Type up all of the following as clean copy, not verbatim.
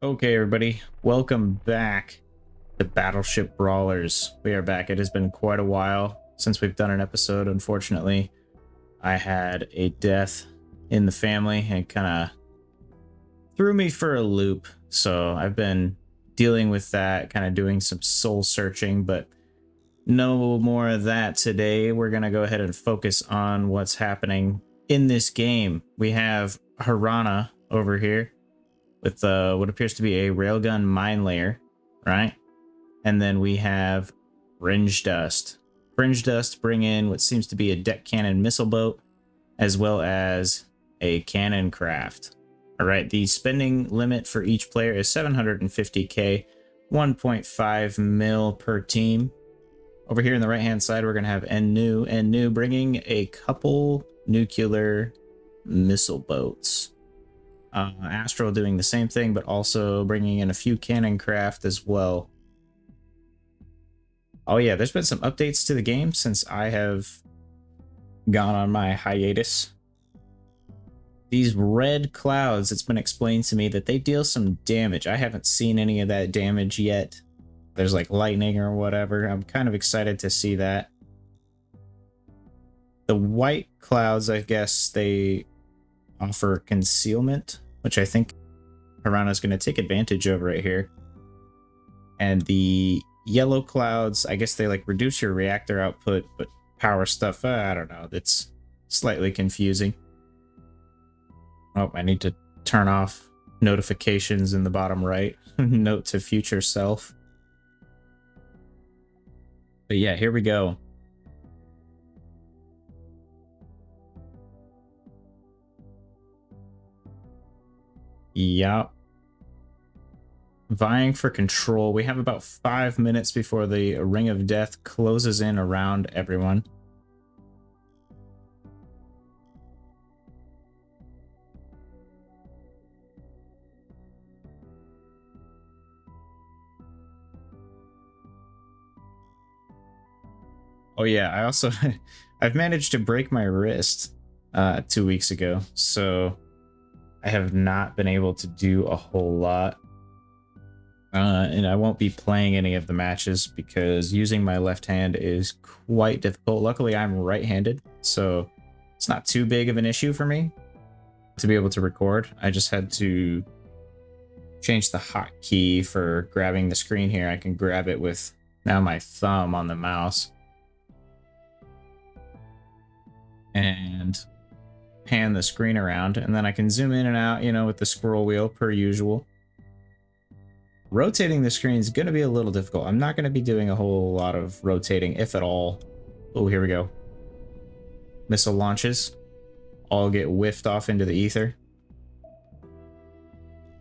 Okay, everybody, welcome back to Battleship Brawlers. We are back. It has been quite a while since we've done an episode. Unfortunately, I had a death in the family and kind of threw me for a loop. So I've been dealing with that, kind of doing some soul searching, but no more of that today. We're going to go ahead and focus on what's happening in this game. We have Harana over here with what appears to be a railgun mine layer, right? And then we have Fringe Dust. Fringe Dust bring in what seems to be a deck cannon missile boat, as well as a cannon craft. All right, the spending limit for each player is 750k, 1.5 mil per team. Over here on the right-hand side, we're going to have NU bringing a couple nuclear missile boats. Astral doing the same thing, but also bringing in a few cannon craft as well. Oh yeah, there's been some updates to the game since I have gone on my hiatus. These red clouds, it's been explained to me that they deal some damage. I haven't seen any of that damage yet. There's like lightning or whatever. I'm kind of excited to see that. The white clouds, I guess they offer concealment, which I think Harana's going to take advantage of right here. And the yellow clouds, I guess they like reduce your reactor output, but power stuff, I don't know. It's slightly confusing. Oh, I need to turn off notifications in the bottom right. Note to future self. But yeah, here we go. Yup. Vying for control. We have about 5 minutes before the Ring of Death closes in around everyone. Oh yeah, I also I've managed to break my wrist 2 weeks ago, so I have not been able to do a whole lot. And I won't be playing any of the matches because using my left hand is quite difficult. Luckily, I'm right-handed, so it's not too big of an issue for me to be able to record. I just had to change the hotkey for grabbing the screen here. I can grab it with now my thumb on the mouse. And pan the screen around, and then I can zoom in and out, you know, with the scroll wheel per usual. Rotating the screen is going to be a little difficult. I'm not going to be doing a whole lot of rotating, if at all. Oh, here we go. Missile launches. All get whiffed off into the ether.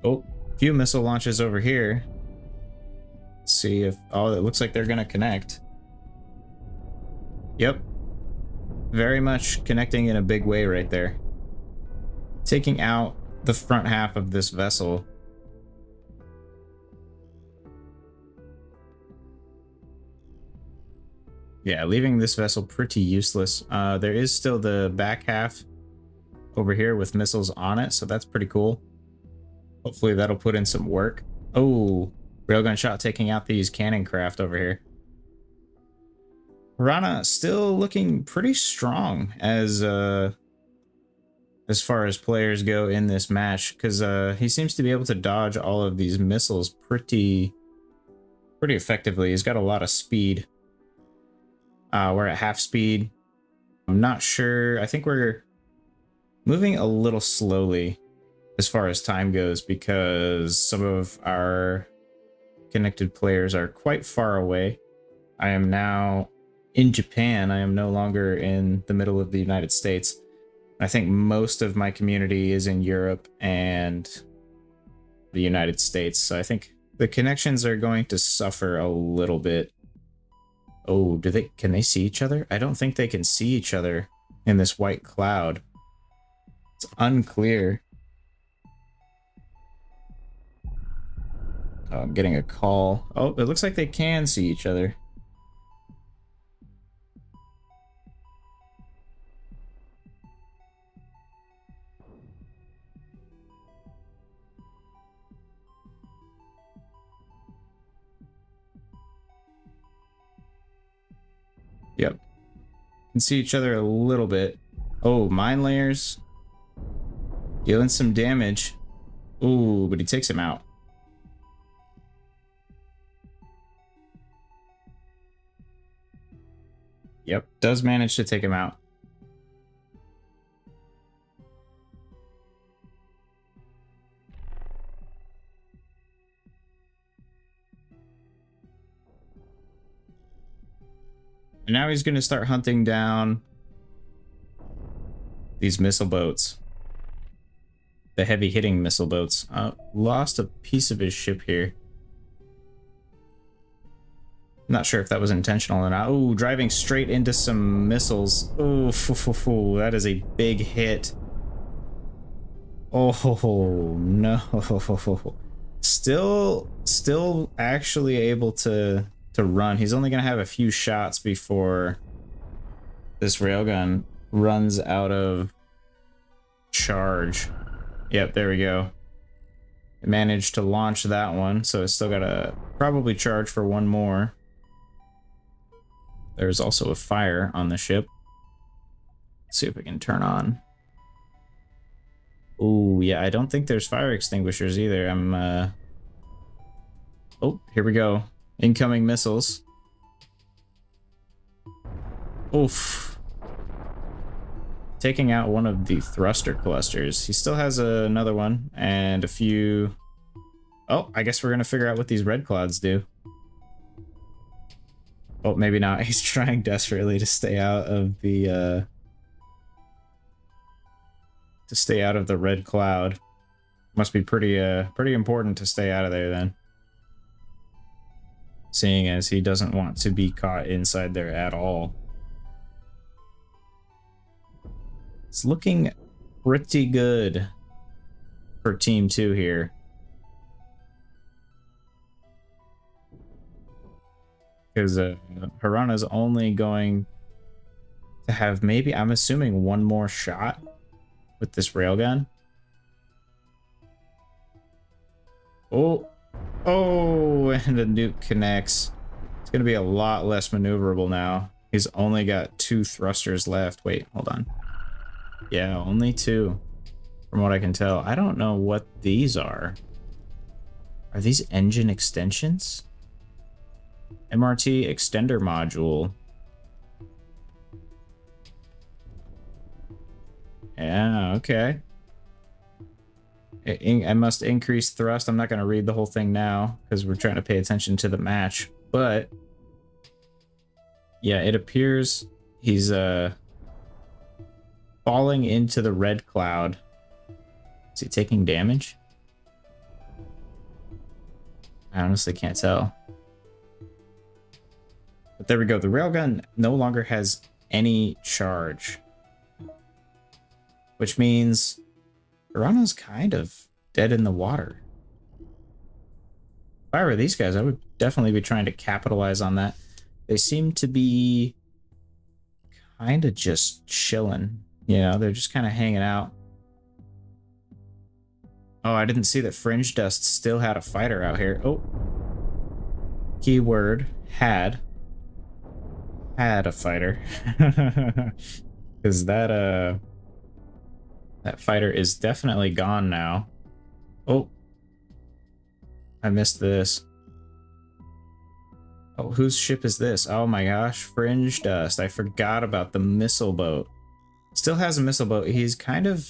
Oh, a few missile launches over here. Let's see if... Oh, it looks like they're going to connect. Yep. Very much connecting in a big way right there. Taking out the front half of this vessel. Yeah, leaving this vessel pretty useless. There is still the back half over here with missiles on it, so that's pretty cool. Hopefully that'll put in some work. Oh, railgun shot taking out these cannon craft over here. Rana still looking pretty strong as far as players go in this match, because he seems to be able to dodge all of these missiles pretty effectively. He's got a lot of speed. We're at half speed. I'm not sure. I think we're moving a little slowly as far as time goes because some of our connected players are quite far away. I am now in Japan. I am no longer in the middle of the United States. I think most of my community is in Europe and the United States. So I think the connections are going to suffer a little bit. Oh, can they see each other? I don't think they can see each other in this white cloud. It's unclear. Oh, I'm getting a call. Oh, it looks like they can see each other. Can see each other a little bit. Oh, mine layers. Dealing some damage. Ooh, but he takes him out. Yep, does manage to take him out. And now he's going to start hunting down these missile boats. The heavy hitting missile boats. Lost a piece of his ship here. Not sure if that was intentional or not. Oh, driving straight into some missiles. Oh, that is a big hit. Oh, no. Still actually able to run. He's only going to have a few shots before this railgun runs out of charge. Yep, there we go. It managed to launch that one, so it's still got to probably charge for one more. There's also a fire on the ship. Let's see if we can turn on. Oh, yeah, I don't think there's fire extinguishers either. Oh, here we go. Incoming missiles. Oof. Taking out one of the thruster clusters. He still has another one and a few... Oh, I guess we're going to figure out what these red clouds do. Oh, maybe not. He's trying desperately to stay out of the red cloud. Must be pretty important to stay out of there then. Seeing as he doesn't want to be caught inside there at all. It's looking pretty good for Team 2 here. Because Hirana's only going to have maybe, I'm assuming, one more shot with this railgun. Oh, and the nuke connects. It's going to be a lot less maneuverable now. He's only got 2 thrusters left. Wait, hold on. Yeah, only 2, from what I can tell. I don't know what these are. Are these engine extensions? MRT extender module. Yeah, okay. I must increase thrust. I'm not going to read the whole thing now because we're trying to pay attention to the match. But yeah, it appears he's falling into the red cloud. Is he taking damage? I honestly can't tell. But there we go. The railgun no longer has any charge. Which means Hirana's kind of dead in the water. If I were these guys, I would definitely be trying to capitalize on that. They seem to be kind of just chilling. You know, they're just kind of hanging out. Oh, I didn't see that Fringe Dust still had a fighter out here. Oh. Keyword, had a fighter. Because that fighter is definitely gone now. Oh. I missed this. Oh, whose ship is this? Oh my gosh, Fringe Dust. I forgot about the missile boat. Still has a missile boat. He's kind of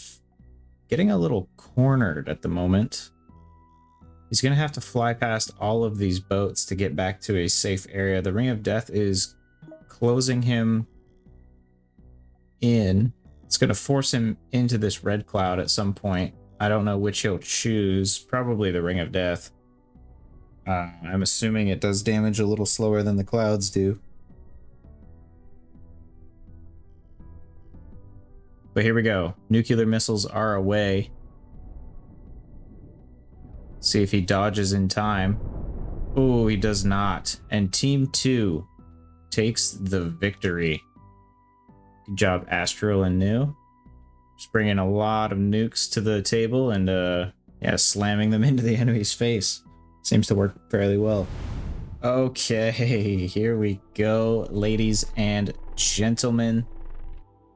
getting a little cornered at the moment. He's going to have to fly past all of these boats to get back to a safe area. The Ring of Death is closing him in. It's going to force him into this red cloud at some point. I don't know which he'll choose. Probably the Ring of Death. I'm assuming it does damage a little slower than the clouds do. But here we go. Nuclear missiles are away. See if he dodges in time. Oh, he does not. And Team 2 takes the victory. Good job, Astral and New. Just bringing a lot of nukes to the table and, yeah, slamming them into the enemy's face. Seems to work fairly well. Okay, here we go, ladies and gentlemen.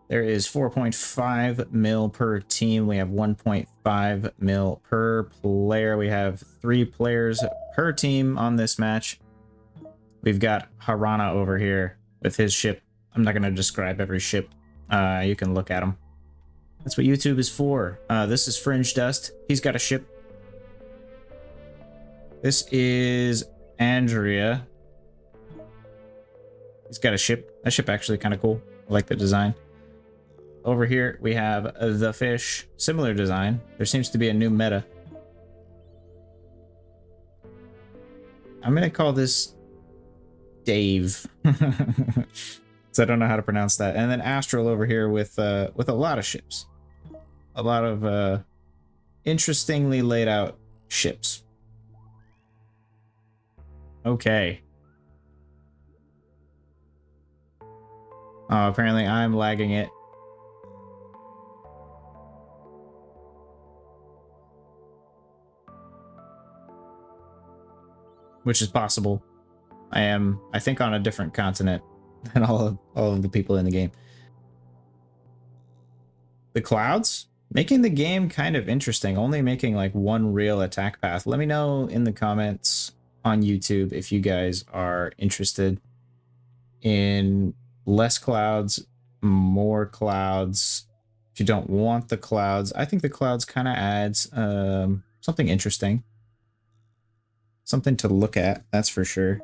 There is 4.5 mil per team. We have 1.5 mil per player. We have 3 players per team on this match. We've got Harana over here with his ship. I'm not going to describe every ship. You can look at them. That's what YouTube is for. This is Fringe Dust. He's got a ship. This is Andrea. He's got a ship. That ship actually kind of cool. I like the design. Over here, we have the fish. Similar design. There seems to be a new meta. I'm going to call this Dave. So I don't know how to pronounce that. And then Astral over here with a lot of ships. A lot of interestingly laid out ships. Okay. Oh, apparently I'm lagging it. Which is possible. I am, I think, on a different continent than all of the people in the game. The clouds? Making the game kind of interesting. Only making like one real attack path. Let me know in the comments on YouTube if you guys are interested in less clouds, more clouds. If you don't want the clouds, I think the clouds kind of adds something interesting. Something to look at, that's for sure.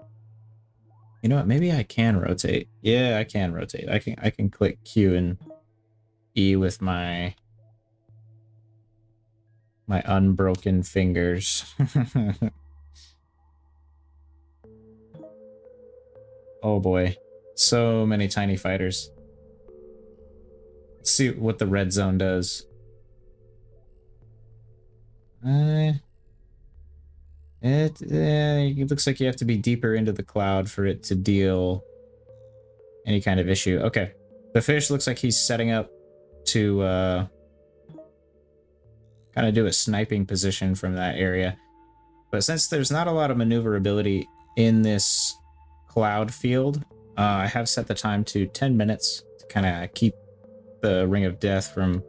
You know what? Maybe I can rotate. Yeah, I can rotate. I can click Q and E with my unbroken fingers. Oh boy. So many tiny fighters. Let's see what the red zone does. It looks like you have to be deeper into the cloud for it to deal any kind of issue. Okay. The fish looks like he's setting up to kind of do a sniping position from that area. But since there's not a lot of maneuverability in this cloud field, I have set the time to 10 minutes to kind of keep the Ring of Death from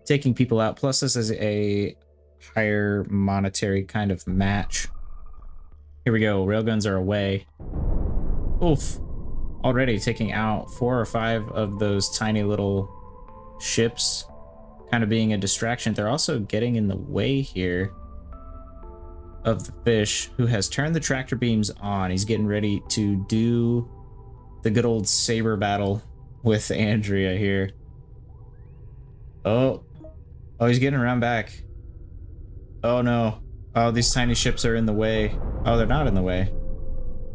taking people out. Plus, this is a higher monetary kind of match. Here we go. Railguns are away. Oof. Already taking out 4 or 5 of those tiny little ships, kind of being a distraction. They're also getting in the way here of the fish, who has turned the tractor beams on. He's getting ready to do the good old saber battle with Andrea here. Oh, he's getting around back. Oh no. Oh, these tiny ships are in the way. Oh, they're not in the way.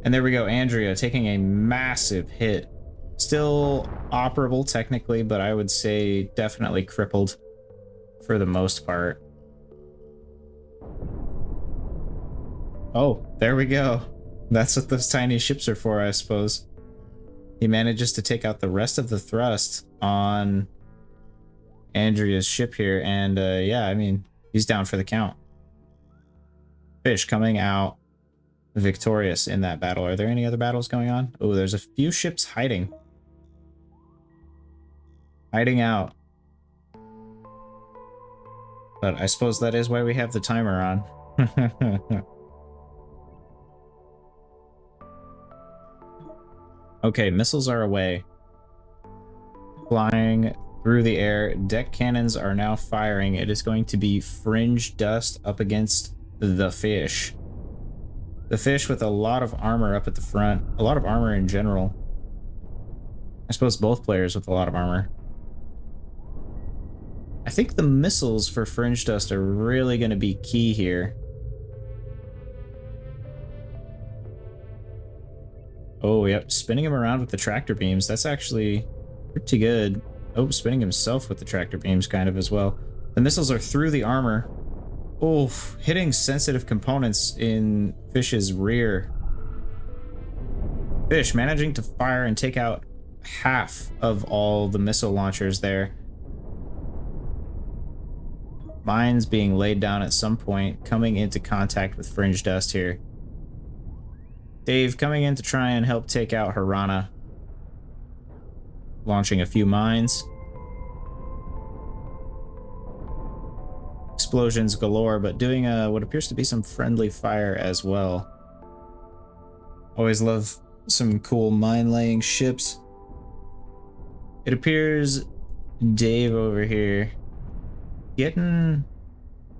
And there we go, Andrea taking a massive hit. Still operable technically, but I would say definitely crippled for the most part. Oh, there we go. That's what those tiny ships are for, I suppose. He manages to take out the rest of the thrust on Andrea's ship here, and yeah, I mean, he's down for the count. Fish coming out victorious in that battle. Are there any other battles going on? Oh, there's a few ships hiding. Hiding out. But I suppose that is why we have the timer on. Okay, missiles are away. Flying through the air. Deck cannons are now firing. It is going to be Fringe Dust up against the fish. The fish with a lot of armor up at the front. A lot of armor in general. I suppose both players with a lot of armor. I think the missiles for Fringe Dust are really going to be key here. Oh, yep. Spinning him around with the tractor beams. That's actually pretty good. Oh, spinning himself with the tractor beams kind of as well. The missiles are through the armor. Oof. Hitting sensitive components in Fish's rear. Fish managing to fire and take out half of all the missile launchers there. Mines being laid down at some point, coming into contact with Fringe Dust here. Dave coming in to try and help take out Harana. launching a few mines. Explosions galore, but doing what appears to be some friendly fire as well. Always love some cool mine-laying ships. It appears Dave over here getting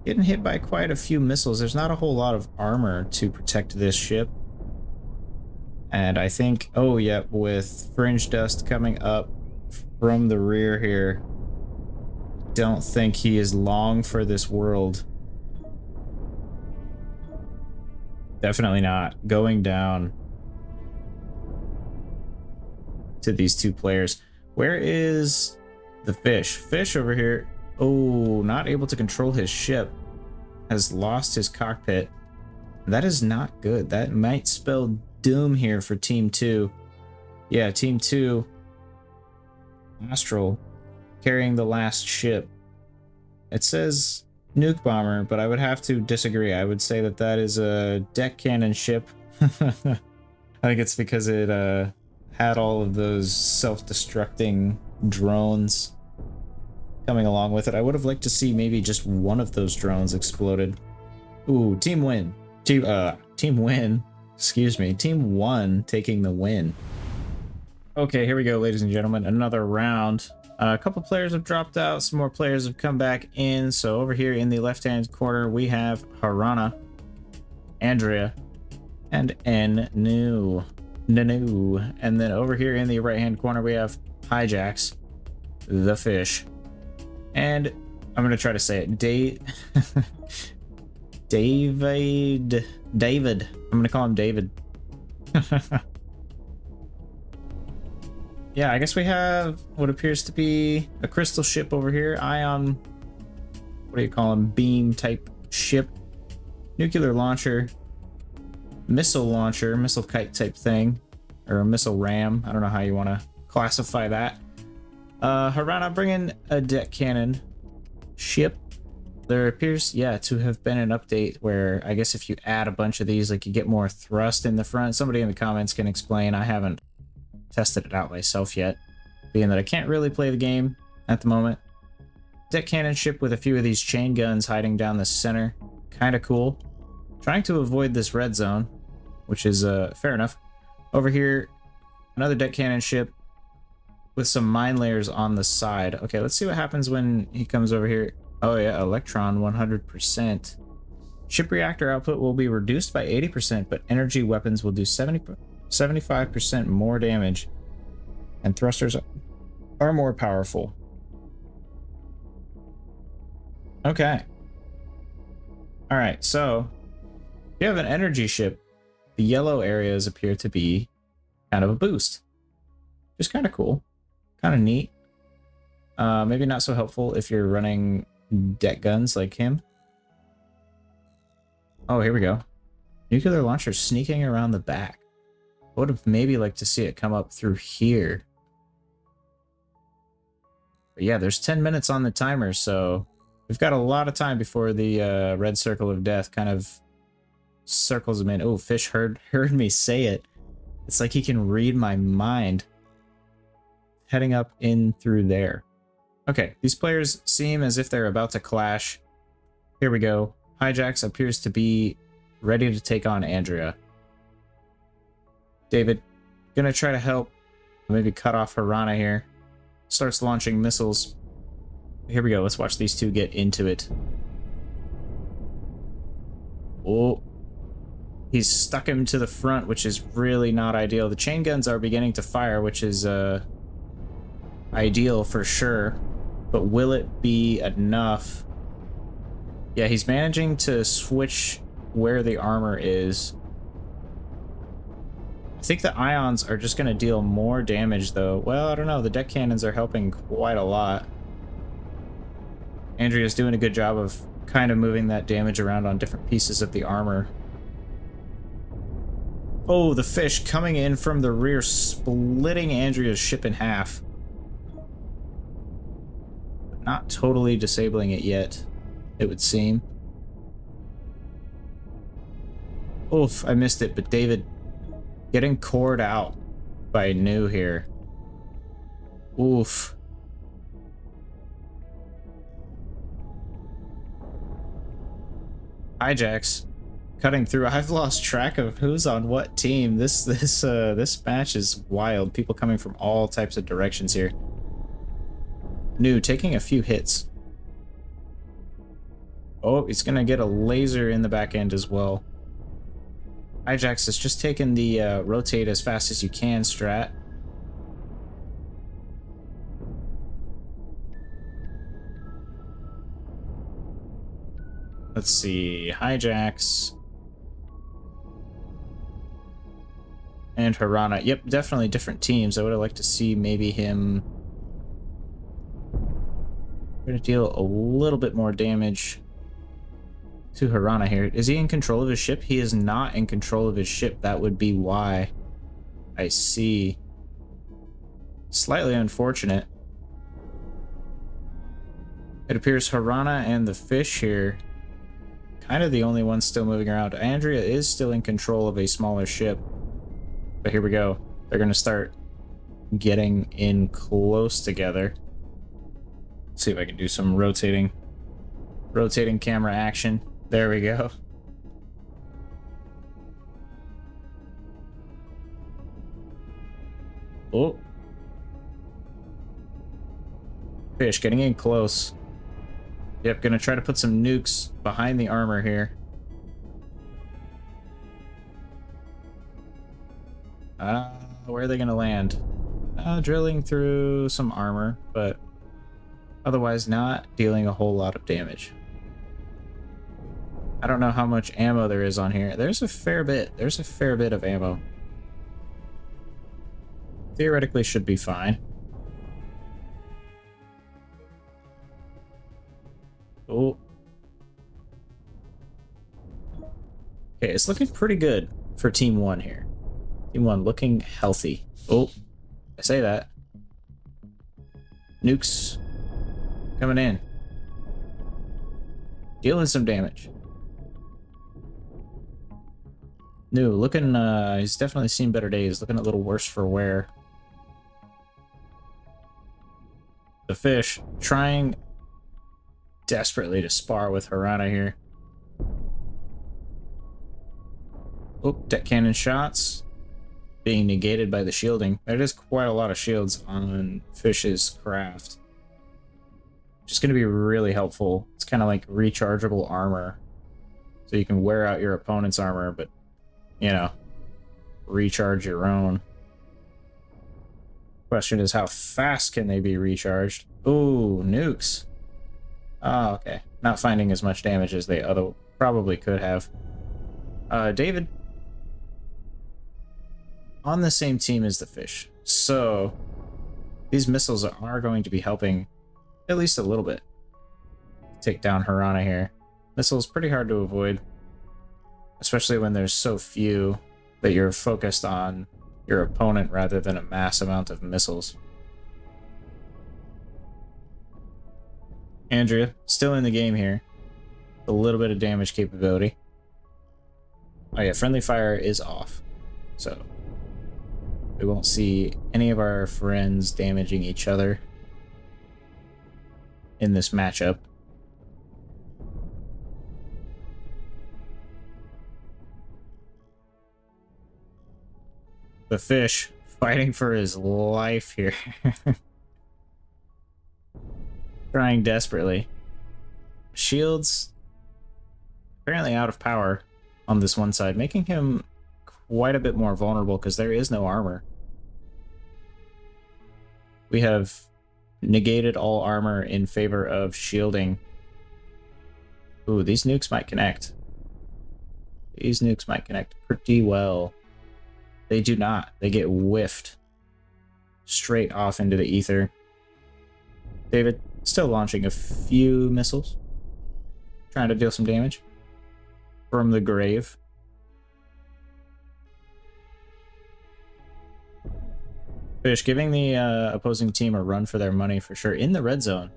hit by quite a few missiles. There's not a whole lot of armor to protect this ship. And I think, oh yeah, with fringe dust coming up from the rear here, don't think he is long for this world. Definitely not. Going down to these two players. Where is the fish? Fish over here. Oh, not able to control his ship. Has lost his cockpit. That is not good. That might spell doom here for Team 2. Yeah, Team 2. Astral carrying the last ship. It says nuke bomber, but I would have to disagree. I would say that that is a deck cannon ship. I think it's because it had all of those self-destructing drones coming along with it. I would have liked to see maybe just one of those drones exploded. Ooh, team win. Team win. Excuse me. Team 1 taking the win. Okay, here we go, ladies and gentlemen. Another round. A couple players have dropped out. Some more players have come back in. So over here in the left-hand corner, we have Harana, Andrea, and Nanu. And then over here in the right-hand corner, we have Hijacks, the fish. And I'm going to try to say it. David. I'm going to call him David. Yeah, I guess we have what appears to be a crystal ship over here. Ion, what do you call them? Beam type ship. Nuclear launcher. Missile launcher. Missile kite type thing. Or a missile ram. I don't know how you want to classify that. Harana bringing a deck cannon ship. There appears, yeah, to have been an update where I guess if you add a bunch of these, like you get more thrust in the front. Somebody in the comments can explain. I haven't tested it out myself yet, being that I can't really play the game at the moment. Deck cannon ship with a few of these chain guns hiding down the center. Kind of cool. Trying to avoid this red zone, which is fair enough. Over here, another deck cannon ship with some mine layers on the side. Okay, let's see what happens when he comes over here. Oh yeah, Electron 100%. Ship reactor output will be reduced by 80%, but energy weapons will do 75% more damage, and thrusters are more powerful. Okay. All right, so if you have an energy ship, the yellow areas appear to be kind of a boost. Just kind of cool. Kind of neat. Maybe not so helpful if you're running deck guns like him. Oh, here we go. Nuclear launcher sneaking around the back. I would have maybe liked to see it come up through here. But yeah, there's 10 minutes on the timer, so we've got a lot of time before the red circle of death kind of circles him in. Oh, fish heard me say it. It's like he can read my mind. Heading up in through there. Okay, these players seem as if they're about to clash. Here we go. Hijacks appears to be ready to take on Andrea. David, gonna try to help. Maybe cut off Harana here. Starts launching missiles. Here we go. Let's watch these two get into it. Oh. He's stuck him to the front, which is really not ideal. The chain guns are beginning to fire, which is ideal for sure. But will it be enough? Yeah, he's managing to switch where the armor is. I think the ions are just going to deal more damage, though. Well, I don't know. The deck cannons are helping quite a lot. Andrea's doing a good job of kind of moving that damage around on different pieces of the armor. Oh, the fish coming in from the rear, splitting Andrea's ship in half. But not totally disabling it yet, it would seem. Oof, I missed it, but David getting cored out by New here. Oof. Hijacks cutting through. I've lost track of who's on what team. This match is wild. People coming from all types of directions here. New taking a few hits. Oh, he's gonna get a laser in the back end as well. Hijax has just taken the rotate as fast as you can strat. Let's see, Hijax and Harana. Yep, definitely different teams. I would have liked to see maybe him gonna deal a little bit more damage to Harana here. Is he in control of his ship? He is not in control of his ship. That would be why. I see. Slightly unfortunate. It appears Harana and the fish here, kind of the only ones still moving around. Andrea is still in control of a smaller ship. But here we go. They're going to start getting in close together. Let's see if I can do some rotating camera action. There we go. Oh. Fish getting in close. Yep, gonna try to put some nukes behind the armor here. Where are they gonna land? Drilling through some armor, but otherwise not dealing a whole lot of damage. I don't know how much ammo there is on here. There's a fair bit. There's a fair bit of ammo. Theoretically should be fine. Oh. Okay, it's looking pretty good for Team 1 here. Team 1 looking healthy. Oh, I say that. Nukes coming in. Dealing some damage. New, looking, he's definitely seen better days. Looking a little worse for wear. The fish trying desperately to spar with Harana here. Oh, deck cannon shots being negated by the shielding. There is quite a lot of shields on Fish's craft. Just going to be really helpful. It's kind of like rechargeable armor. So you can wear out your opponent's armor, but, you know, recharge your own. Question is, how fast can they be recharged? Ooh, nukes. Oh, okay. Not finding as much damage as they probably could have. David, on the same team as the fish. So, these missiles are going to be helping at least a little bit. Take down Harana here. Missiles pretty hard to avoid, especially when there's so few that you're focused on your opponent rather than a mass amount of missiles. Andrea, still in the game here. A little bit of damage capability. Oh yeah, friendly fire is off. So we won't see any of our friends damaging each other in this matchup. The fish fighting for his life here. Trying desperately. Shields apparently out of power on this one side, making him quite a bit more vulnerable because there is no armor. We have negated all armor in favor of shielding. Ooh, these nukes might connect. These nukes might connect pretty well. They do not. They get whiffed straight off into the ether. David, still launching a few missiles. Trying to deal some damage from the grave. Fish giving the opposing team a run for their money for sure. In the red zone.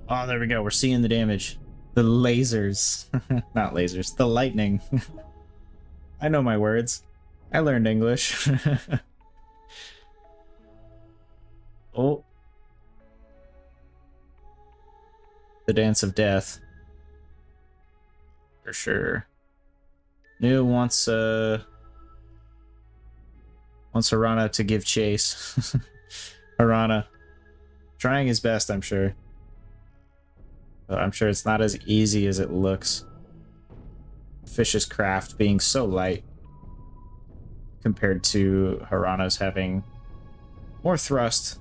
Oh, there we go. We're seeing the damage. The lasers. Not lasers. The lightning. I know my words. I learned English. Oh, the dance of death. For sure. New wants Harana to give chase. Harana trying his best, I'm sure. But I'm sure it's not as easy as it looks. Fish's craft being so light compared to Harana's having more thrust,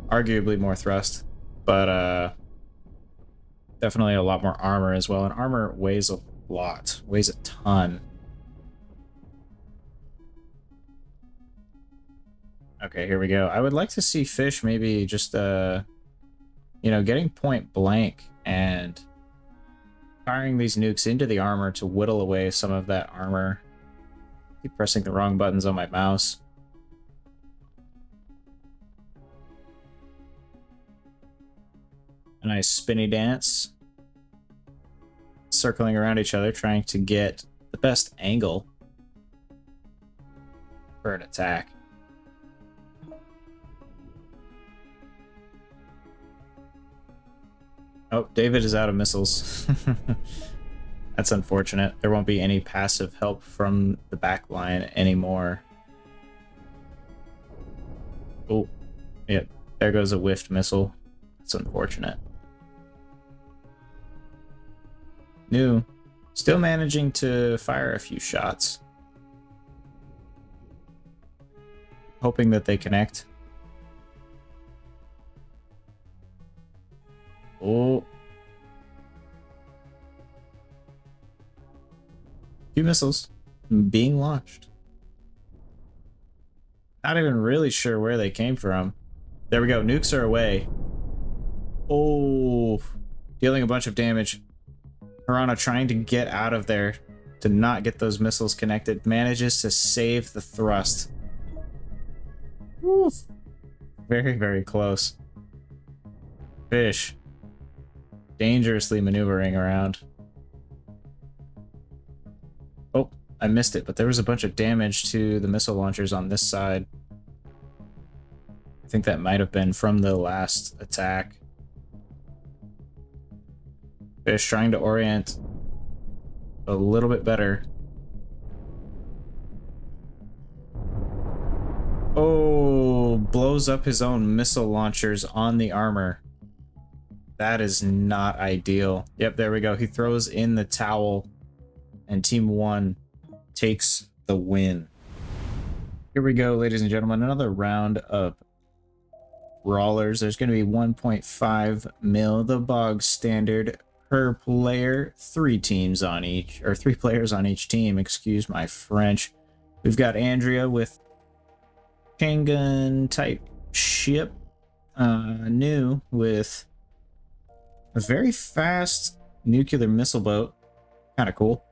arguably more thrust, but definitely a lot more armor as well. And armor weighs a lot, weighs a ton. Okay, here we go. I would like to see Fish maybe just, you know, getting point blank and firing these nukes into the armor to whittle away some of that armor. Keep pressing the wrong buttons on my mouse. A nice spinny dance. Circling around each other, trying to get the best angle for an attack. Oh, David is out of missiles. That's unfortunate. There won't be any passive help from the back line anymore. Oh, yep. There goes a whiffed missile. That's unfortunate. New. Still managing to fire a few shots. Hoping that they connect. Oh. Few missiles being launched. Not even really sure where they came from. There we go. Nukes are away. Oh. Dealing a bunch of damage. Harana trying to get out of there to not get those missiles connected. Manages to save the thrust. Woo. Very, very close. Fish. Dangerously maneuvering around. Oh, I missed it, but there was a bunch of damage to the missile launchers on this side. I think that might have been from the last attack. Fish trying to orient a little bit better. Oh, blows up his own missile launchers on the armor. That is not ideal. Yep, there we go. He throws in the towel, and Team 1 takes the win. Here we go, ladies and gentlemen. Another round of Brawlers. There's going to be 1.5 mil, the bog standard per player. 3 teams on each, or 3 players on each team. Excuse my French. We've got Andrea with Shangun type ship. New with a very fast nuclear missile boat. Kind of cool.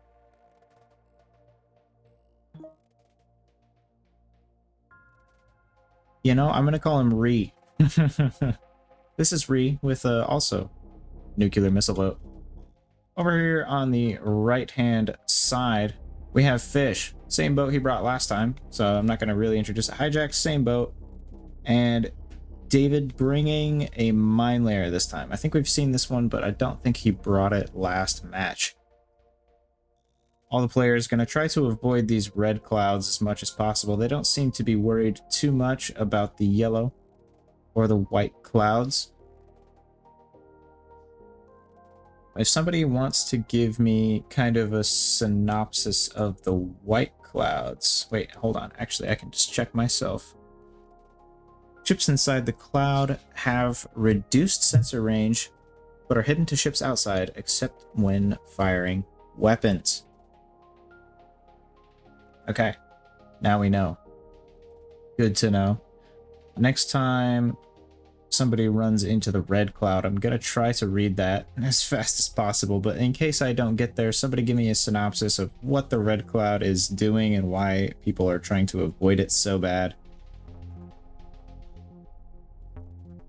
You know, I'm going to call him Ree. This is Ree with also nuclear missile boat. Over here on the right-hand side, we have Fish. Same boat he brought last time, so I'm not going to really introduce it. Hijack, same boat. And David bringing a mine layer this time. I think we've seen this one, but I don't think he brought it last match. All the players going to try to avoid these red clouds as much as possible. They don't seem to be worried too much about the yellow or the white clouds. If somebody wants to give me kind of a synopsis of the white clouds... Wait, hold on. Actually, I can just check myself. Ships inside the cloud have reduced sensor range, but are hidden to ships outside, except when firing weapons. Okay, now we know. Good to know. Next time somebody runs into the red cloud, I'm going to try to read that as fast as possible, but in case I don't get there, somebody give me a synopsis of what the red cloud is doing and why people are trying to avoid it so bad.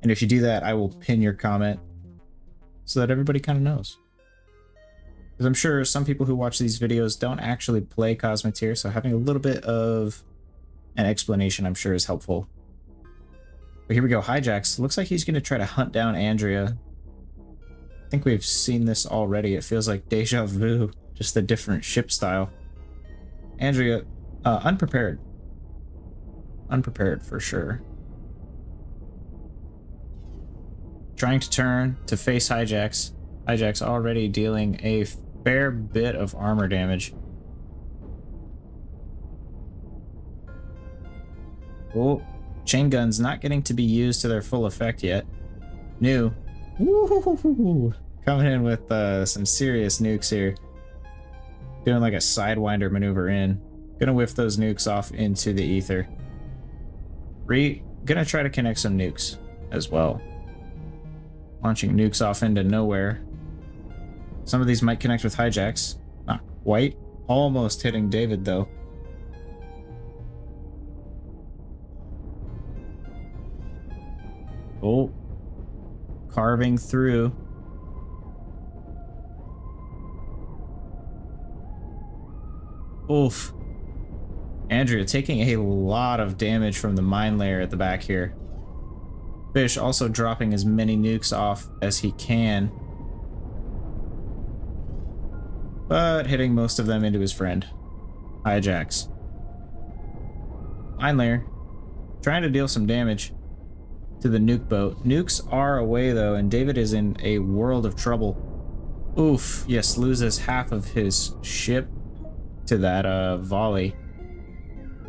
And if you do that, I will pin your comment so that everybody kind of knows. Because I'm sure some people who watch these videos don't actually play COSMOTEER, so having a little bit of an explanation I'm sure is helpful. But here we go, Hijacks. Looks like he's going to try to hunt down Andrea. think we've seen this already. It feels like deja vu, just a different ship style. Andrea, unprepared. Unprepared for sure. Trying to turn to face hijacks. Hijacks already dealing a fair bit of armor damage. Oh, chain guns not getting to be used to their full effect yet. New. Woo-hoo-hoo-hoo. Coming in with some serious nukes here. Doing like a sidewinder maneuver in. Gonna whiff those nukes off into the ether. Gonna try to connect some nukes as well. Launching nukes off into nowhere. Some of these might connect with hijacks. Not quite. Almost hitting David though. Oh. Carving through. Oof. Andrea taking a lot of damage from the mine layer at the back here. Fish also dropping as many nukes off as he can, but hitting most of them into his friend. Hijacks. Mine layer trying to deal some damage to the nuke boat. Nukes are away though, and David is in a world of trouble. Oof. Yes, loses half of his ship to that volley.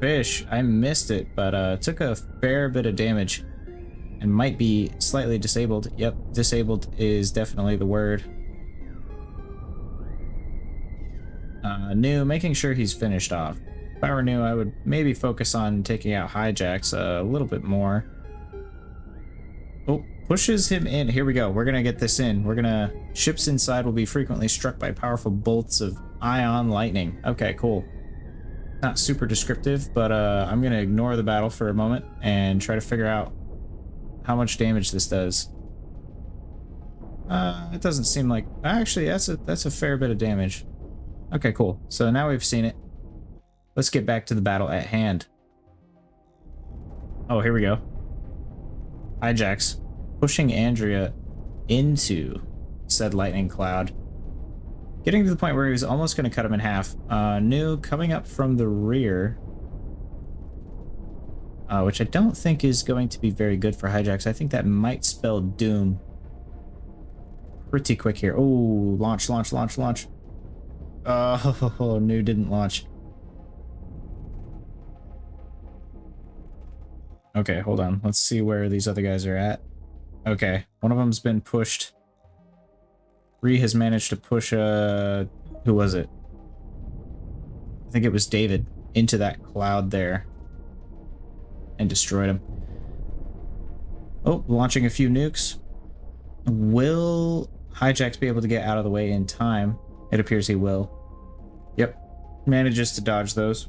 Fish, I missed it, but took a fair bit of damage and might be slightly disabled. Yep, disabled is definitely the word. New, making sure he's finished off. If I were New, I would maybe focus on taking out hijacks a little bit more. Oh, pushes him in. Here we go. We're gonna get this in. Ships inside will be frequently struck by powerful bolts of ion lightning. Okay, cool. Not super descriptive, but I'm gonna ignore the battle for a moment and try to figure out how much damage this does. It doesn't seem like... Actually, that's a fair bit of damage. Okay, cool. So now we've seen it. Let's get back to the battle at hand. Oh, here we go. Hijacks pushing Andrea into said lightning cloud. Getting to the point where he was almost going to cut him in half. New coming up from the rear. Which I don't think is going to be very good for hijacks. I think that might spell doom pretty quick here. Oh, launch, launch, launch, launch. Oh, New didn't launch. Okay, hold on. Let's see where these other guys are at. Okay, one of them's been pushed. Ree has managed to push, who was it? I think it was David into that cloud there and destroyed him. Oh, launching a few nukes. Will hijacks be able to get out of the way in time? It appears he will. Yep, manages to dodge those.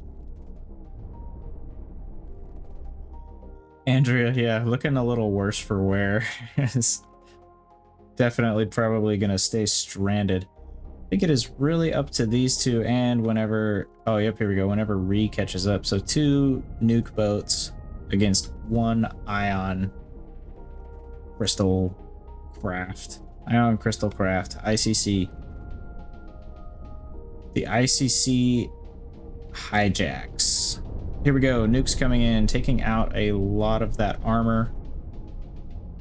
Andrea, yeah, looking a little worse for wear. Is definitely probably gonna stay stranded. I think it is really up to these two, and whenever... Oh, yep, here we go. Whenever Ree catches up. So 2 nuke boats against 1 ion crystal craft. Ion crystal craft. ICC. The ICC hijacks. Here we go. Nukes coming in, taking out a lot of that armor.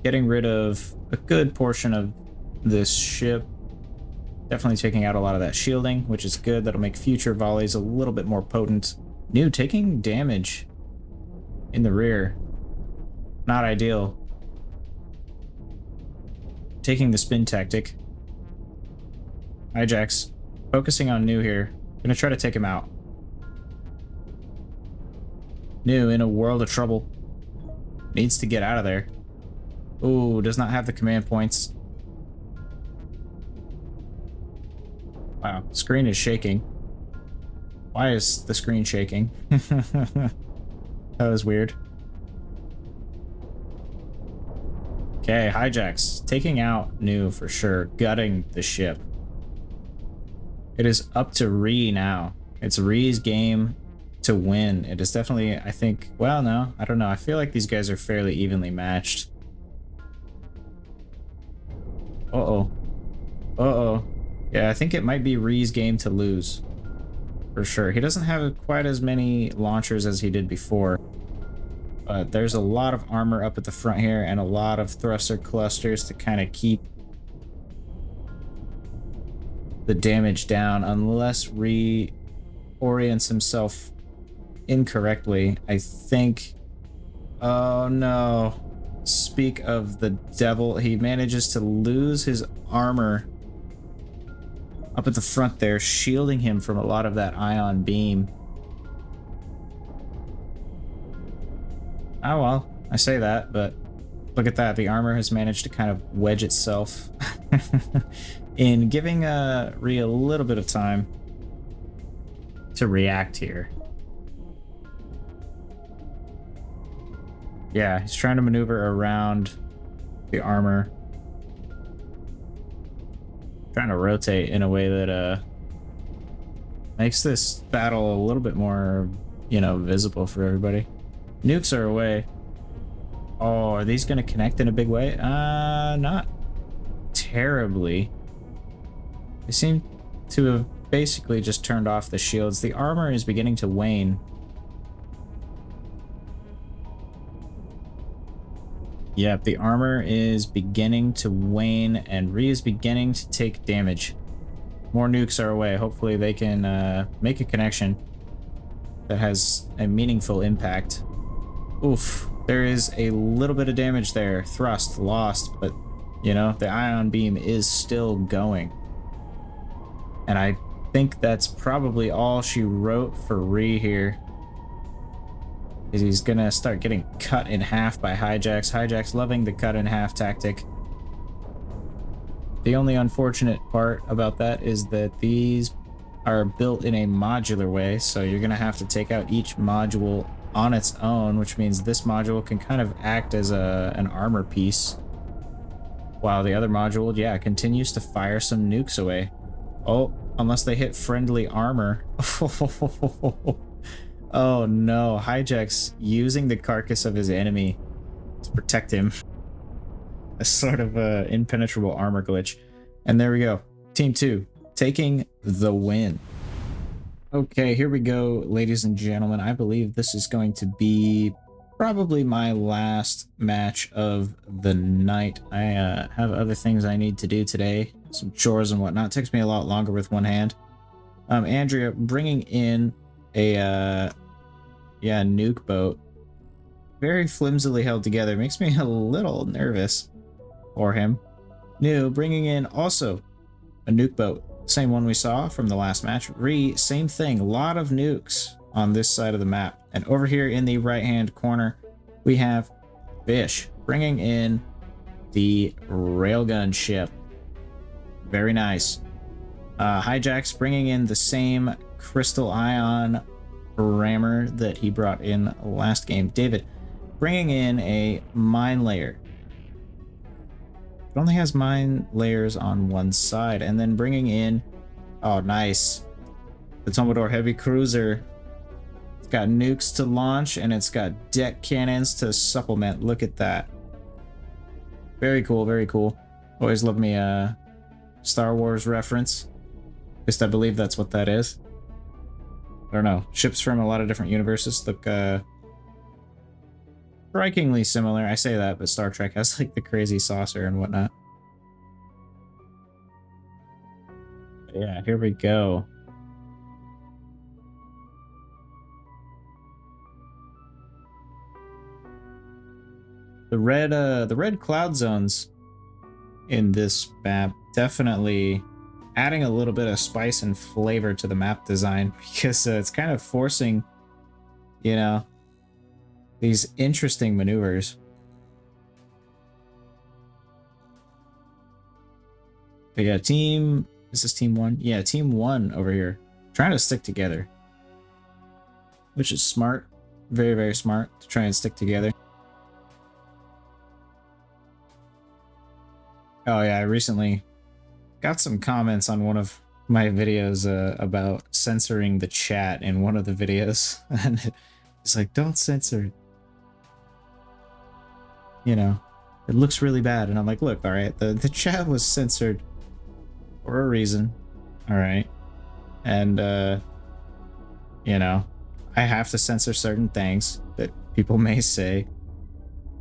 Getting rid of a good portion of this ship. Definitely taking out a lot of that shielding, which is good. That'll make future volleys a little bit more potent. New taking damage in the rear. Not ideal. Taking the spin tactic. Hijacks. Focusing on New here. Gonna try to take him out. New in a world of trouble. Needs to get out of there. Ooh, does not have the command points. Wow, screen is shaking. Why is the screen shaking? That was weird. Okay, hijacks. Taking out New for sure. Gutting the ship. It is up to Ree now. It's Ree's game to win. It is definitely, I think... Well, no, I don't know. I feel like these guys are fairly evenly matched. Uh-oh. Uh-oh. Yeah, I think it might be Ree's game to lose. For sure. He doesn't have quite as many launchers as he did before. But there's a lot of armor up at the front here and a lot of thruster clusters to kind of keep the damage down unless Ree orients himself incorrectly. I think... Oh no. Speak of the devil. He manages to lose his armor up at the front there, shielding him from a lot of that ion beam. Oh well, I say that, but look at that. The armor has managed to kind of wedge itself in giving Ree a little bit of time to react here. Yeah, he's trying to maneuver around the armor. Trying to rotate in a way that makes this battle a little bit more, you know, visible for everybody. Nukes are away. Oh, are these going to connect in a big way? Not terribly. They seem to have basically just turned off the shields. The armor is beginning to wane. Yep, the armor is beginning to wane, and Ree is beginning to take damage. More nukes are away. Hopefully they can make a connection that has a meaningful impact. Oof, there is a little bit of damage there. Thrust lost, but, you know, the ion beam is still going. And I think that's probably all she wrote for Ree here. He's gonna start getting cut in half by Hijax. Hijax loving the cut in half tactic. The only unfortunate part about that is that these are built in a modular way, so you're gonna have to take out each module on its own, which means this module can kind of act as an armor piece, while the other module, yeah, continues to fire some nukes away. Oh, unless they hit friendly armor. Oh no, Hijax using the carcass of his enemy to protect him. A sort of impenetrable armor glitch. And there we go. Team 2, taking the win. Okay, here we go, ladies and gentlemen. I believe this is going to be probably my last match of the night. I have other things I need to do today. Some chores and whatnot. It takes me a lot longer with one hand. Andrea bringing in a nuke boat, very flimsily held together. Makes me a little nervous for him. New bringing in also a nuke boat, same one we saw from the last match. Ree, same thing, a lot of nukes on this side of the map. And over here in the right hand corner we have Fish bringing in the railgun ship. Very nice. Hijax bringing in the same crystal ion rammer that he brought in last game. David bringing in a mine layer. It only has mine layers on one side, and then bringing in, oh nice, the COSMOTEER heavy cruiser. It's got nukes to launch and it's got deck cannons to supplement. Look at that. Very cool, very cool. Always love me a Star Wars reference. At least I believe that's what that is. I don't know. Ships from a lot of different universes look strikingly similar. I say that, but Star Trek has like the crazy saucer and whatnot. But yeah, here we go. The red cloud zones in this map definitely adding a little bit of spice and flavor to the map design, because it's kind of forcing, you know, these interesting maneuvers. But yeah, is this team 1? Yeah, team 1 over here, trying to stick together, which is smart. Very, very smart to try and stick together. Oh yeah, I recently got some comments on one of my videos about censoring the chat in one of the videos, and it's like, don't censor it. You know, it looks really bad. And I'm like, look, all right, the chat was censored for a reason. All right. And, you know, I have to censor certain things that people may say.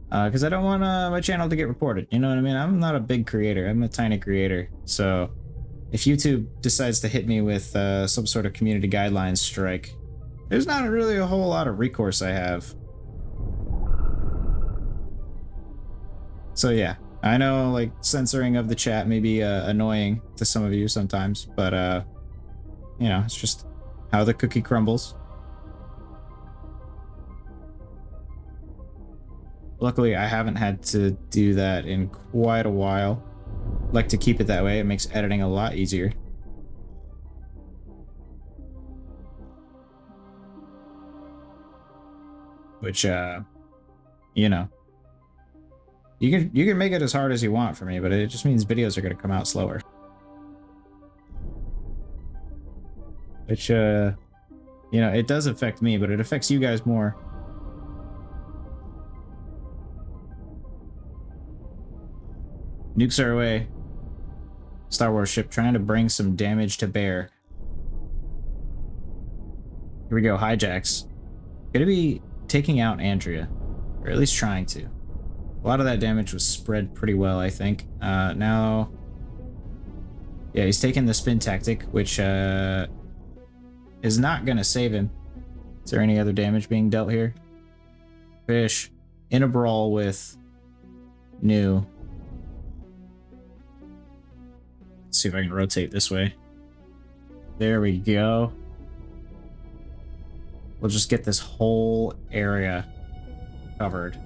Because I don't want my channel to get reported. You know what I mean? I'm not a big creator. I'm a tiny creator. So if YouTube decides to hit me with some sort of community guidelines strike, there's not really a whole lot of recourse I have. So yeah, I know like censoring of the chat may be annoying to some of you sometimes, but you know, it's just how the cookie crumbles. Luckily, I haven't had to do that in quite a while. Like to keep it that way. It makes editing a lot easier. Which, you know, you can make it as hard as you want for me, but it just means videos are going to come out slower. Which, you know, it does affect me, but it affects you guys more. Nukes are away. Star Wars ship trying to bring some damage to bear. Here we go, hijacks. Gonna be taking out Andrea, or at least trying to. A lot of that damage was spread pretty well, I think. Now, yeah, he's taking the spin tactic, which is not gonna save him. Is there any other damage being dealt here? Fish in a brawl with New. Let's see if I can rotate this way. There we go. We'll just get this whole area covered.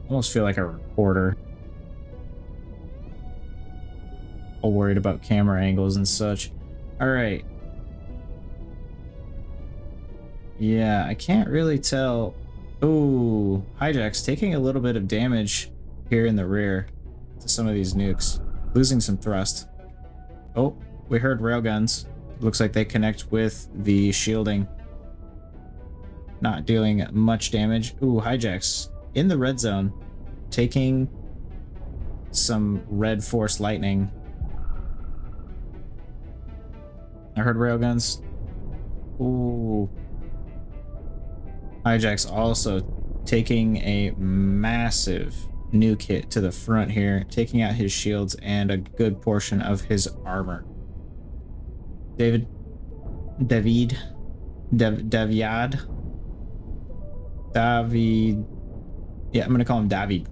Almost feel like a reporter. All worried about camera angles and such. Alright. Yeah, I can't really tell. Ooh, hijack's taking a little bit of damage here in the rear to some of these nukes. Losing some thrust. Oh, we heard railguns. Looks like they connect with the shielding. Not dealing much damage. Ooh, hijacks in the red zone. Taking some red force lightning. I heard railguns. Ooh. Hijack's also taking a massive nuke hit to the front here, taking out his shields and a good portion of his armor. David, yeah, I'm gonna call him David.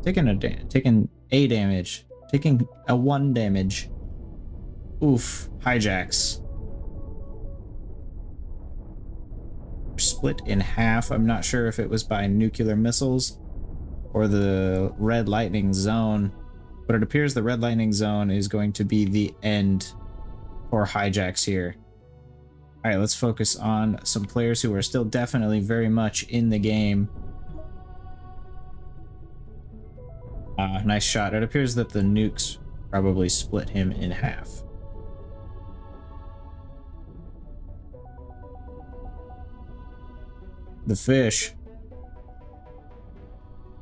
Taking a damage, taking a 1 damage. Oof, hijacks. Split in half. I'm not sure if it was by nuclear missiles or the red lightning zone, but it appears the red lightning zone is going to be the end for hijacks here. All right, let's focus on some players who are still definitely very much in the game. Nice shot. It appears that the nukes probably split him in half. The fish.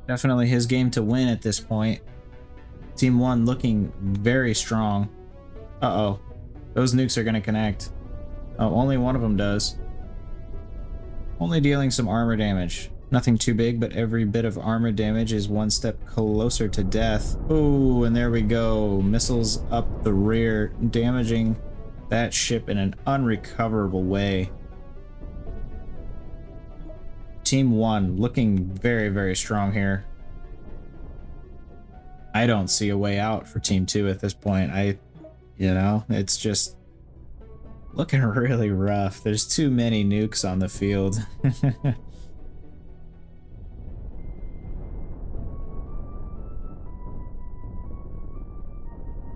Definitely his game to win at this point. Team 1 looking very strong. Uh-oh. Those nukes are going to connect. Oh, only one of them does. Only dealing some armor damage. Nothing too big, but every bit of armor damage is one step closer to death. Oh, and there we go. Missiles up the rear, damaging that ship in an unrecoverable way. Team 1 looking very, very strong here. I don't see a way out for Team 2 at this point. You know, it's just looking really rough. There's too many nukes on the field.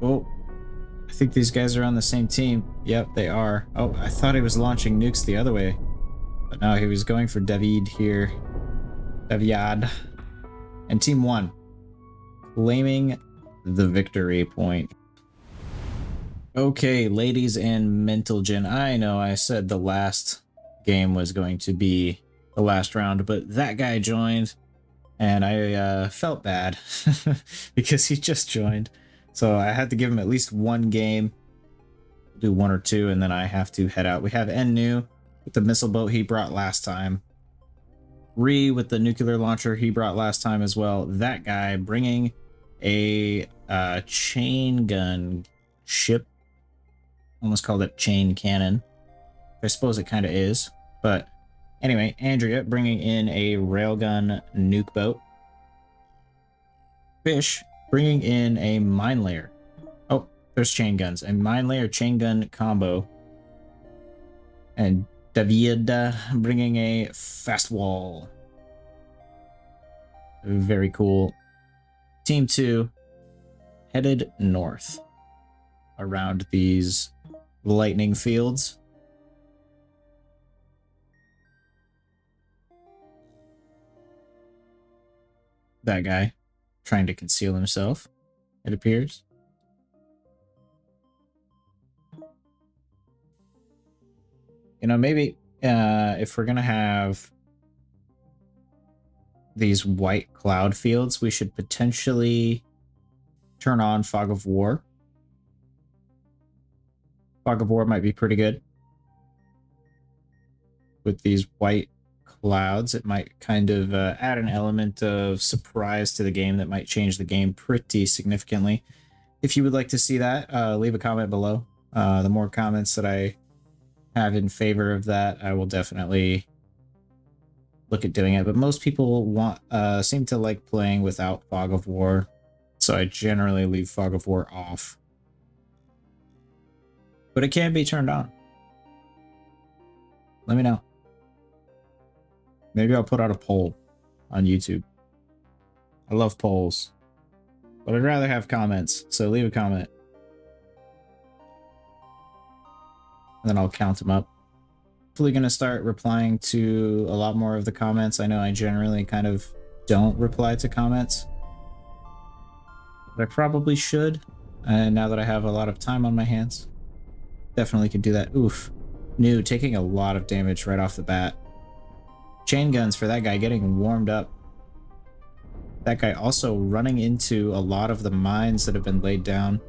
Oh, I think these guys are on the same team. Yep, they are. Oh, I thought he was launching nukes the other way. But no, he was going for David here. David. And Team 1 claiming the victory point. Okay, ladies and Mentalgen, I know I said the last game was going to be the last round, but that guy joined. and I felt bad because he just joined. So I had to give him at least one game, do one or two, and then I have to head out. We have Ennu with the missile boat he brought last time. Ree with the nuclear launcher he brought last time as well. That guy bringing a chain gun ship. Almost called it chain cannon. I suppose it kind of is. But anyway, Andrea bringing in a railgun nuke boat. Fish bringing in a mine layer. Oh, there's chain guns. A mine layer chain gun combo. And David bringing a fast wall. Very cool. Team 2 headed north around these lightning fields. That guy trying to conceal himself, it appears. You know, maybe if we're gonna have these white cloud fields, we should potentially turn on Fog of War. Fog of War might be pretty good. With these white clouds, it might kind of add an element of surprise to the game that might change the game pretty significantly. If you would like to see that, leave a comment below. The more comments that I have in favor of that, I will definitely look at doing it. But most people seem to like playing without Fog of War, so I generally leave Fog of War off. But it can be turned on. Let me know. Maybe I'll put out a poll on YouTube. I love polls, but I'd rather have comments, so leave a comment. And then I'll count them up. Hopefully going to start replying to a lot more of the comments. I know I generally kind of don't reply to comments, but I probably should. And now that I have a lot of time on my hands, definitely could do that. Oof. New, taking a lot of damage right off the bat. Chain guns for that guy getting warmed up. That guy also running into a lot of the mines that have been laid down.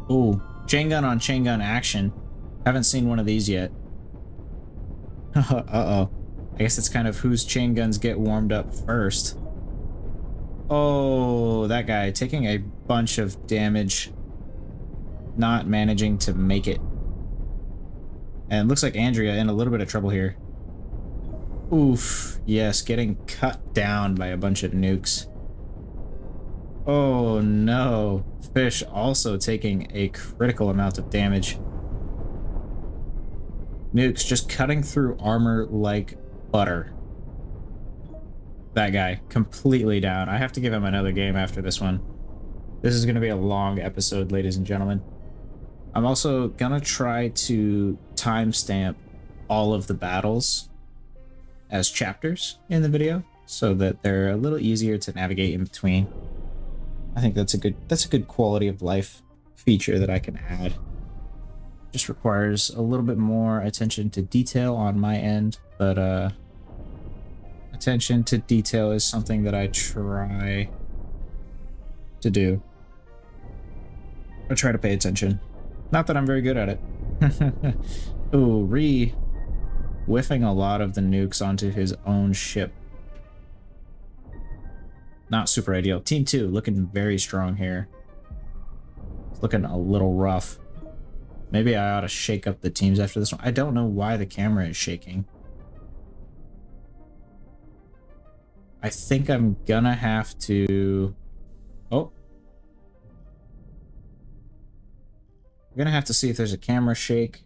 Ooh, chain gun on chain gun action. Haven't seen one of these yet. Uh-oh. I guess it's kind of whose chain guns get warmed up first. Oh, that guy taking a bunch of damage. Not managing to make it. And it looks like Andrea in a little bit of trouble here. Oof. Yes, getting cut down by a bunch of nukes. Oh no. Fish also taking a critical amount of damage. Nukes just cutting through armor like butter. That guy completely down. I have to give him another game after this one. This is going to be a long episode, ladies and gentlemen. I'm also gonna try to timestamp all of the battles as chapters in the video so that they're a little easier to navigate in between. I think that's a good quality of life feature that I can add. Just requires a little bit more attention to detail on my end, but attention to detail is something that I try to do. I try to pay attention. Not that I'm very good at it. Ooh, Ree whiffing a lot of the nukes onto his own ship. Not super ideal. Team 2 looking very strong here. It's looking a little rough. Maybe I ought to shake up the teams after this one. I don't know why the camera is shaking. I think I'm gonna have to... Oh. I'm gonna have to see if there's a camera shake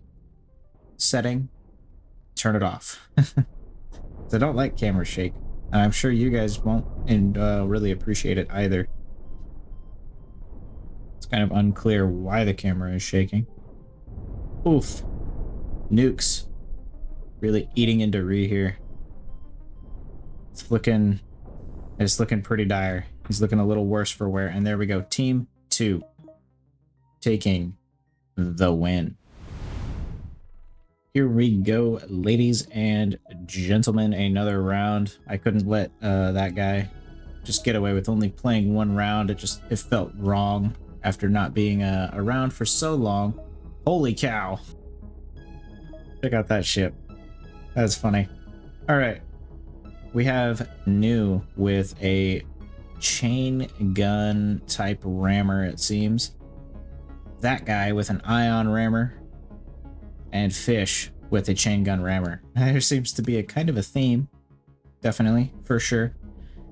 setting. Turn it off. I don't like camera shake. And I'm sure you guys won't really appreciate it either. It's kind of unclear why the camera is shaking. Oof. Nukes. Really eating into Ree here. It's looking pretty dire. He's looking a little worse for wear. And there we go. Team 2 taking the win. Here we go, ladies and gentlemen, another round. I couldn't let that guy just get away with only playing one round. It felt wrong after not being around for so long. Holy cow. Check out that ship. That's funny. All right. We have new with a chain gun type rammer, it seems. That guy with an ion rammer. And fish with a chain gun rammer. There seems to be a kind of a theme. Definitely, for sure.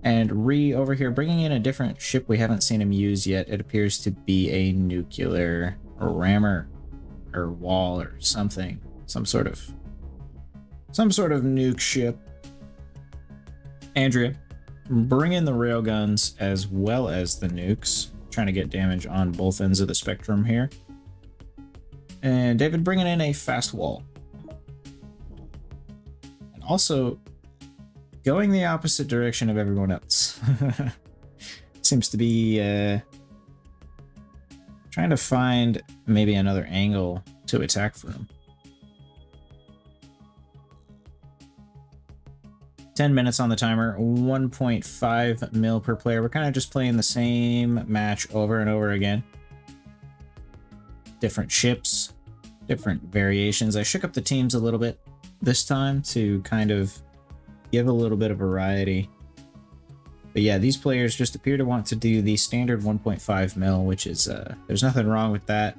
And Ree over here bringing in a different ship we haven't seen him use yet. It appears to be a nuclear rammer or wall or something. Some sort of nuke ship. Andrea, bring in the railguns as well as the nukes. Trying to get damage on both ends of the spectrum here. And David bringing in a fast wall. And also going the opposite direction of everyone else. Seems to be trying to find maybe another angle to attack from. 10 minutes on the timer, 1.5 mil per player. We're kind of just playing the same match over and over again. Different ships, different variations. I shook up the teams a little bit this time to kind of give a little bit of variety. But yeah, these players just appear to want to do the standard 1.5 mil, which is, there's nothing wrong with that.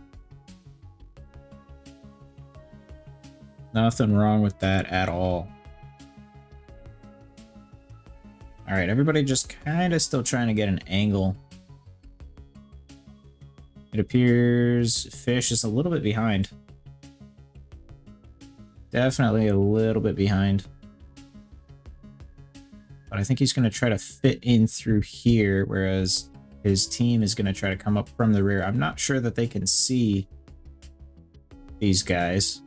Nothing wrong with that at all. All right, everybody just kind of still trying to get an angle. It appears Fish is a little bit behind. Definitely a little bit behind. But I think he's going to try to fit in through here, whereas his team is going to try to come up from the rear. I'm not sure that they can see these guys.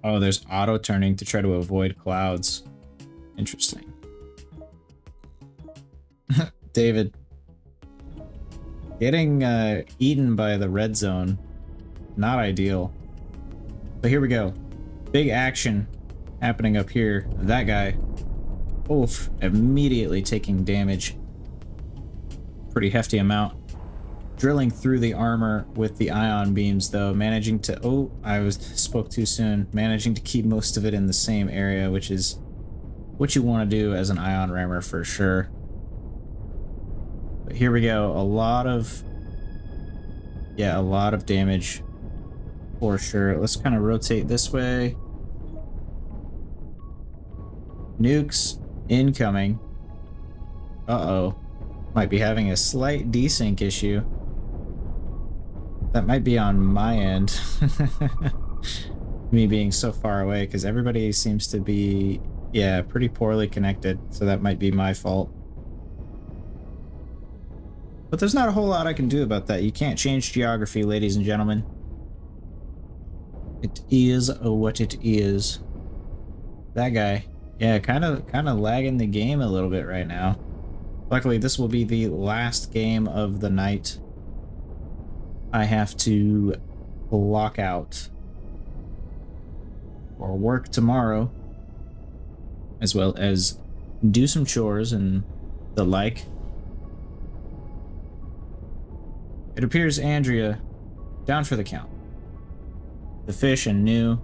Oh, there's auto turning to try to avoid clouds. Interesting. David. Getting eaten by the red zone. Not ideal. But here we go. Big action happening up here. That guy. Oof. Immediately taking damage. Pretty hefty amount. Drilling through the armor with the ion beams, though. Managing to... Oh, spoke too soon. Managing to keep most of it in the same area, which is what you want to do as an ion rammer for sure. But here we go. A lot of damage for sure. Let's kind of rotate this way. Nukes incoming. Uh-oh. Might be having a slight desync issue. That might be on my end. Me being so far away, because everybody seems to be, yeah, pretty poorly connected. So that might be my fault. But there's not a whole lot I can do about that. You can't change geography, ladies and gentlemen. It is what it is. That guy. Yeah, kind of lagging the game a little bit right now. Luckily, this will be the last game of the night. I have to lock out or work tomorrow, as well as do some chores and the like. It appears Andrea down for the count. The Fish and New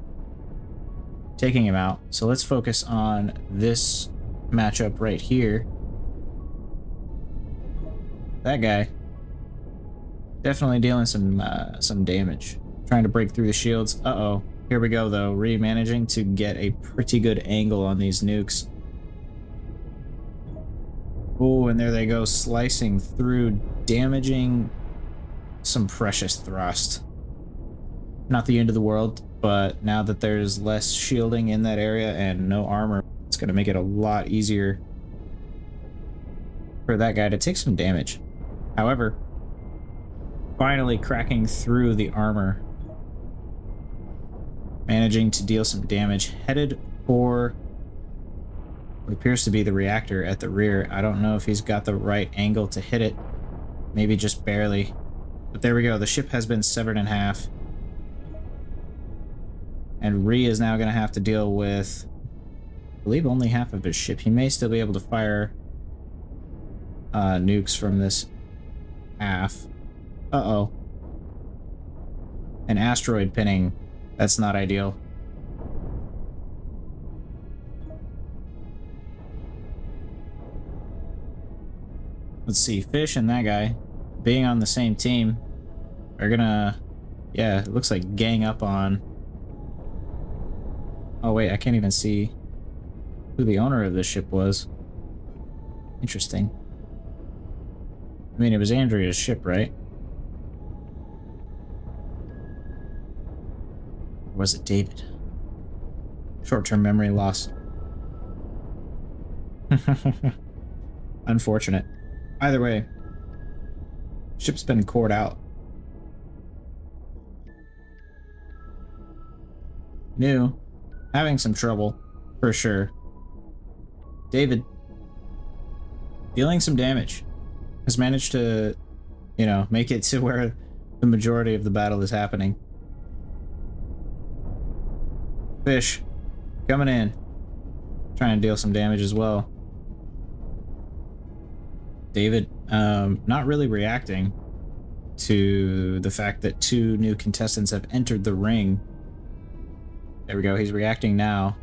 taking him out. So let's focus on this matchup right here. That guy definitely dealing some damage. Trying to break through the shields. Uh-oh. Here we go, though. Ree managing to get a pretty good angle on these nukes. Oh, and there they go, slicing through, damaging some precious thrust. Not the end of the world, but now that there's less shielding in that area and no armor, it's going to make it a lot easier for that guy to take some damage. However, finally cracking through the armor, managing to deal some damage, headed for what appears to be the reactor at the rear. I don't know if he's got the right angle to hit it. Maybe just barely. But there we go. The ship has been severed in half. And Ree is now going to have to deal with, I believe, only half of his ship. He may still be able to fire nukes from this half. Uh-oh. An asteroid pinning. That's not ideal. Let's see. Fish and that guy, being on the same team, are gonna, yeah, it looks like gang up on... Oh wait, I can't even see who the owner of this ship was. Interesting. I mean, it was Andrea's ship, right? Or was it David? Short-term memory loss. Unfortunate. Either way, ship's been cored out. New. Having some trouble, for sure. David, dealing some damage, has managed to, you know, make it to where the majority of the battle is happening. Fish, coming in, trying to deal some damage as well. David, not really reacting to the fact that 2 new contestants have entered the ring. There we go, he's reacting now.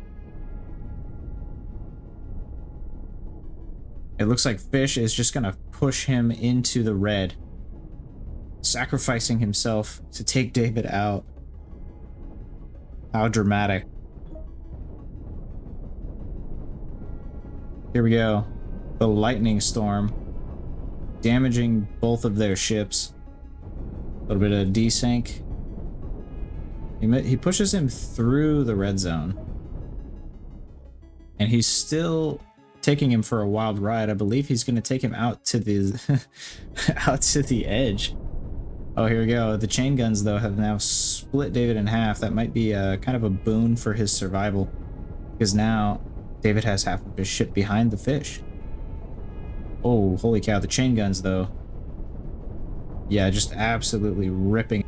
It looks like Fish is just gonna push him into the red, sacrificing himself to take David out. How dramatic. Here we go. The lightning storm, damaging both of their ships. A little bit of desync. He pushes him through the red zone. And he's still taking him for a wild ride. I believe he's going to take him out to the out to the edge. Oh, here we go. The chain guns, though, have now split David in half. That might be kind of a boon for his survival, because now David has half of his ship behind the Fish. Oh, holy cow. The chain guns, though. Yeah, just absolutely ripping.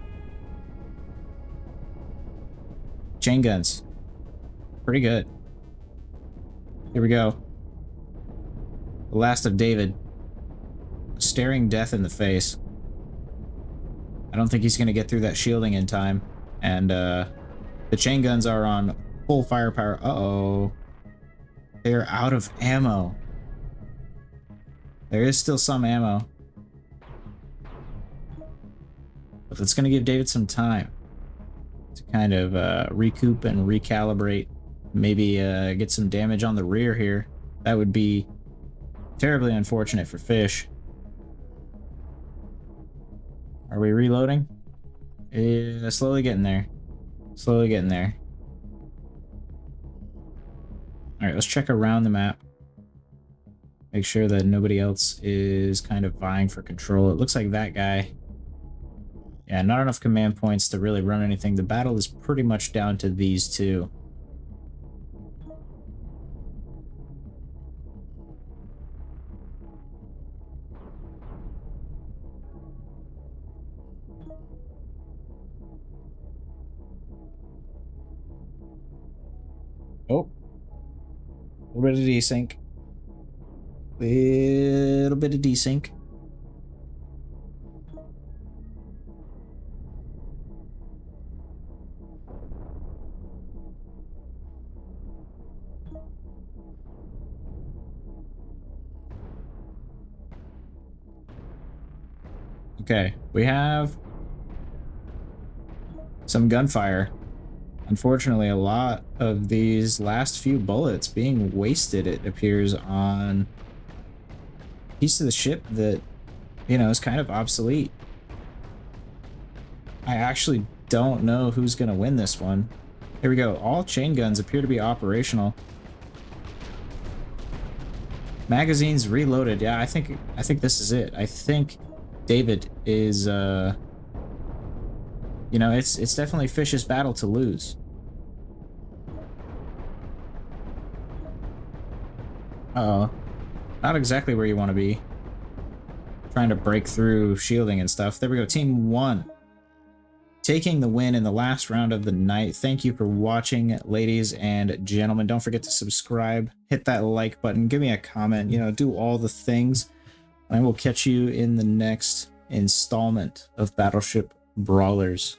Chain guns. Pretty good. Here we go. The last of David. Staring death in the face. I don't think he's going to get through that shielding in time. And the chain guns are on full firepower. Uh-oh. They're out of ammo. There is still some ammo. But it's going to give David some time to kind of recoup and recalibrate. Maybe get some damage on the rear here. That would be terribly unfortunate for Fish. Are we reloading? Slowly getting there. Slowly getting there. Alright, let's check around the map. Make sure that nobody else is kind of vying for control. It looks like that guy... Yeah, not enough command points to really run anything. The battle is pretty much down to these two. Oh. A little bit of desync. Little bit of desync. Okay, we have some gunfire. Unfortunately, a lot of these last few bullets being wasted, it appears, on a piece of the ship that, you know, is kind of obsolete. I actually don't know who's going to win this one. Here we go. All chain guns appear to be operational. Magazines reloaded. Yeah, I think this is it. I think David is, you know, it's definitely Fish's battle to lose. Uh-oh. Not exactly where you want to be. trying to break through shielding and stuff. There we go. Team 1 taking the win in the last round of the night. Thank you for watching, ladies and gentlemen. Don't forget to subscribe, hit that like button, give me a comment, you know, do all the things. I will catch you in the next installment of Battleship Brawlers.